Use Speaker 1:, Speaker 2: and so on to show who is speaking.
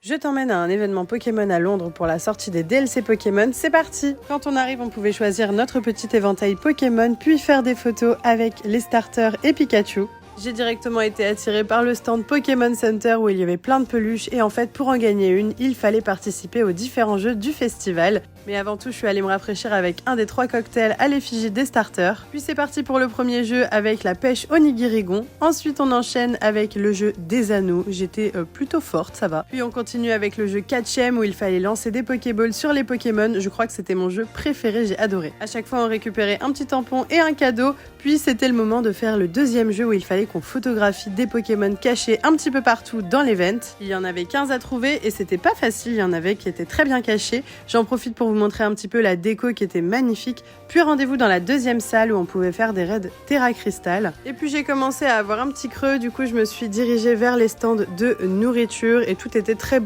Speaker 1: Je t'emmène à un événement Pokémon à Londres pour la sortie des DLC Pokémon, c'est parti! Quand on arrive, on pouvait choisir notre petit éventail Pokémon, puis faire des photos avec les starters et Pikachu. J'ai directement été attirée par le stand Pokémon Center où il y avait plein de peluches et en fait pour en gagner une, il fallait participer aux différents jeux du festival. Mais avant tout, je suis allée me rafraîchir avec un des 3 cocktails à l'effigie des starters. Puis c'est parti pour le premier jeu avec la pêche au Nigirigon. Ensuite on enchaîne avec le jeu des anneaux, j'étais plutôt forte, ça va. Puis on continue avec le jeu Catchem où il fallait lancer des Pokéballs sur les Pokémon. Je crois que c'était mon jeu préféré, j'ai adoré. À chaque fois on récupérait un petit tampon et un cadeau. Puis c'était le moment de faire le deuxième jeu où il fallait qu'on photographie des Pokémon cachés un petit peu partout dans l'event. Il y en avait 15 à trouver et c'était pas facile, il y en avait qui étaient très bien cachés. J'en profite pour vous montrer un petit peu la déco qui était magnifique. Puis rendez-vous dans la deuxième salle où on pouvait faire des raids Terra Crystal. Et puis j'ai commencé à avoir un petit creux, du coup je me suis dirigée vers les stands de nourriture et tout était très bon.